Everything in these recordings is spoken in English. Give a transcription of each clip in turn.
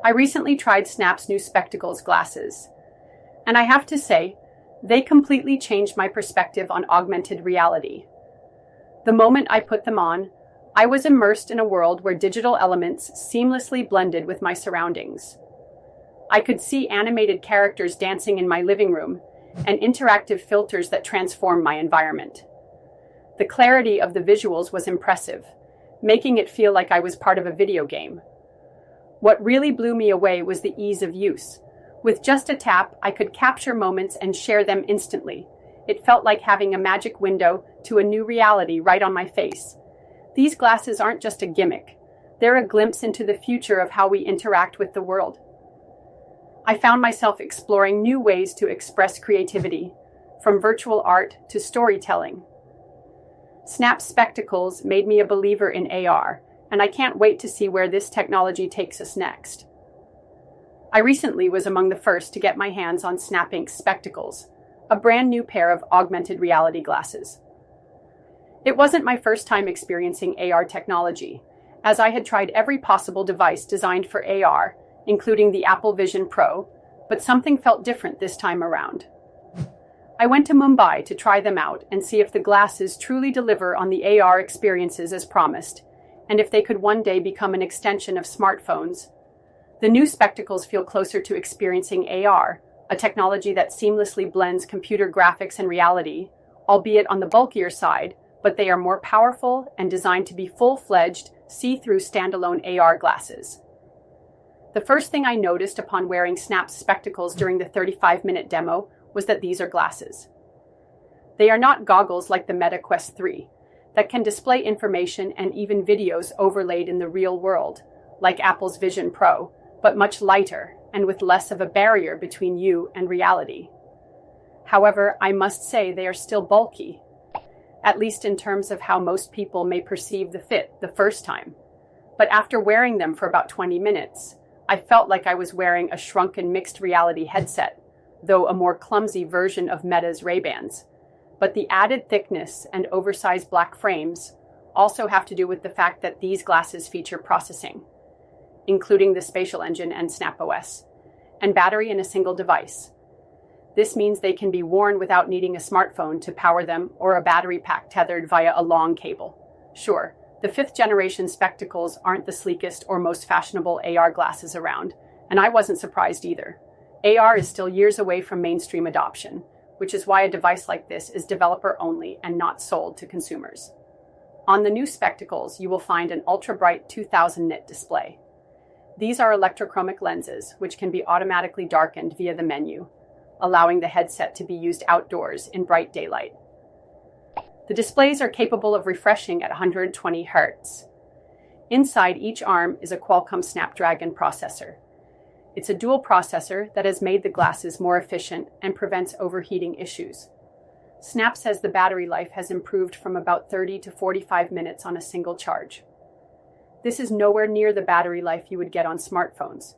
I recently tried Snap's new spectacles glasses, and I have to say, they completely changed my perspective on augmented reality. The moment I put them on, I was immersed in a world where digital elements seamlessly blended with my surroundings. I could see animated characters dancing in my living room and interactive filters that transformed my environment. The clarity of the visuals was impressive, making it feel like I was part of a video game. What really blew me away was the ease of use. With just a tap, I could capture moments and share them instantly. It felt like having a magic window to a new reality right on my face. These glasses aren't just a gimmick. They're a glimpse into the future of how we interact with the world. I found myself exploring new ways to express creativity, from virtual art to storytelling. Snap spectacles made me a believer in AR, and I can't wait to see where this technology takes us next. I recently was among the first to get my hands on Snap Inc. spectacles, a brand new pair of augmented reality glasses. It wasn't my first time experiencing AR technology, as I had tried every possible device designed for AR, including the Apple Vision Pro, but something felt different this time around. I went to Mumbai to try them out and see if the glasses truly deliver on the AR experiences as promised, and if they could one day become an extension of smartphones. The new spectacles feel closer to experiencing AR, a technology that seamlessly blends computer graphics and reality, albeit on the bulkier side, but they are more powerful and designed to be full-fledged, see-through standalone AR glasses. The first thing I noticed upon wearing Snap's spectacles during the 35-minute demo was that these are glasses. They are not goggles like the Meta Quest 3 that can display information and even videos overlaid in the real world, like Apple's Vision Pro, but much lighter and with less of a barrier between you and reality. However, I must say they are still bulky, at least in terms of how most people may perceive the fit the first time. But after wearing them for about 20 minutes, I felt like I was wearing a shrunken mixed reality headset, though a more clumsy version of Meta's Ray-Bans. But the added thickness and oversized black frames also have to do with the fact that these glasses feature processing, including the Spatial Engine and Snap OS, and battery in a single device. This means they can be worn without needing a smartphone to power them or a battery pack tethered via a long cable. Sure, the 5th generation spectacles aren't the sleekest or most fashionable AR glasses around, and I wasn't surprised either. AR is still years away from mainstream adoption, which is why a device like this is developer only and not sold to consumers. On the new spectacles, you will find an ultra-bright 2000 nit display. These are electrochromic lenses, which can be automatically darkened via the menu, allowing the headset to be used outdoors in bright daylight. The displays are capable of refreshing at 120 Hz. Inside each arm is a Qualcomm Snapdragon processor. It's a dual processor that has made the glasses more efficient and prevents overheating issues. Snap says the battery life has improved from about 30 to 45 minutes on a single charge. This is nowhere near the battery life you would get on smartphones.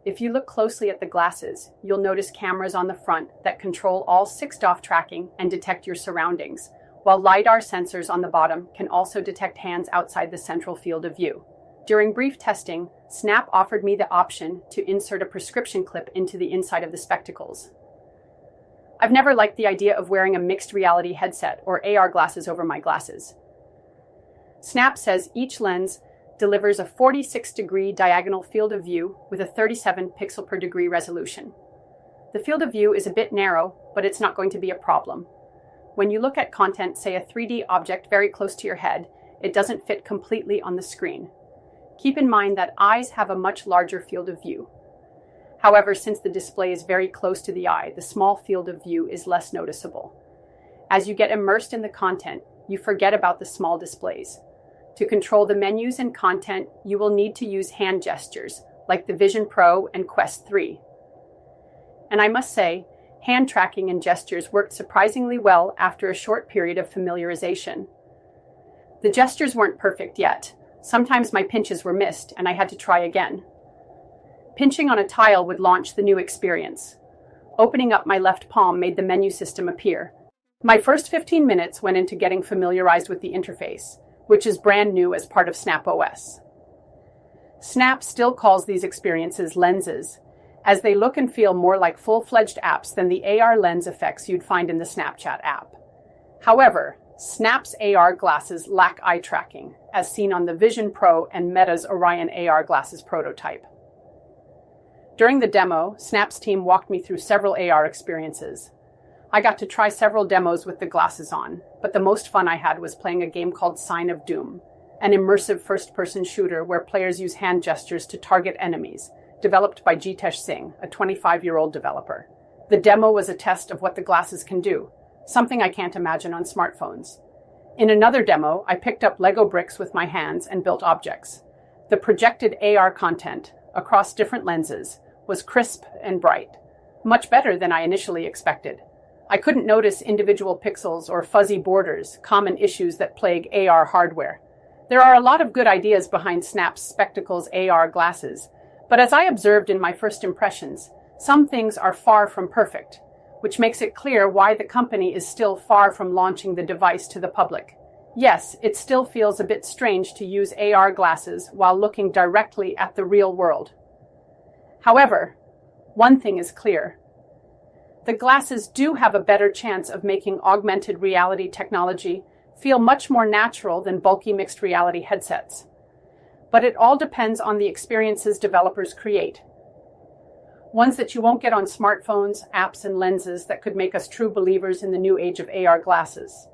If you look closely at the glasses, you'll notice cameras on the front that control all 6DoF tracking and detect your surroundings, while LiDAR sensors on the bottom can also detect hands outside the central field of view. During brief testing, Snap offered me the option to insert a prescription clip into the inside of the spectacles. I've never liked the idea of wearing a mixed reality headset or AR glasses over my glasses. Snap says each lens delivers a 46-degree diagonal field of view with a 37 pixel per degree resolution. The field of view is a bit narrow, but it's not going to be a problem. When you look at content, say a 3D object very close to your head, it doesn't fit completely on the screen. Keep in mind that eyes have a much larger field of view. However, since the display is very close to the eye, the small field of view is less noticeable. As you get immersed in the content, you forget about the small displays. To control the menus and content, you will need to use hand gestures, like the Vision Pro and Quest 3. And I must say, hand tracking and gestures worked surprisingly well after a short period of familiarization. The gestures weren't perfect yet. Sometimes my pinches were missed, and I had to try again. Pinching on a tile would launch the new experience. Opening up my left palm made the menu system appear. My first 15 minutes went into getting familiarized with the interface, which is brand new as part of Snap OS. Snap still calls these experiences lenses, as they look and feel more like full-fledged apps than the AR lens effects you'd find in the Snapchat app. However, Snap's AR glasses lack eye tracking, as seen on the Vision Pro and Meta's Orion AR glasses prototype. During the demo, Snap's team walked me through several AR experiences. I got to try several demos with the glasses on, but the most fun I had was playing a game called Sign of Doom, an immersive first-person shooter where players use hand gestures to target enemies, developed by Jitesh Singh, a 25-year-old developer. The demo was a test of what the glasses can do, something I can't imagine on smartphones. In another demo, I picked up Lego bricks with my hands and built objects. The projected AR content, across different lenses, was crisp and bright, much better than I initially expected. I couldn't notice individual pixels or fuzzy borders, common issues that plague AR hardware. There are a lot of good ideas behind Snap's Spectacles AR glasses, but as I observed in my first impressions, some things are far from perfect, which makes it clear why the company is still far from launching the device to the public. Yes, it still feels a bit strange to use AR glasses while looking directly at the real world. However, one thing is clear. The glasses do have a better chance of making augmented reality technology feel much more natural than bulky mixed reality headsets. But it all depends on the experiences developers create. Ones that you won't get on smartphones, apps, and lenses that could make us true believers in the new age of AR glasses.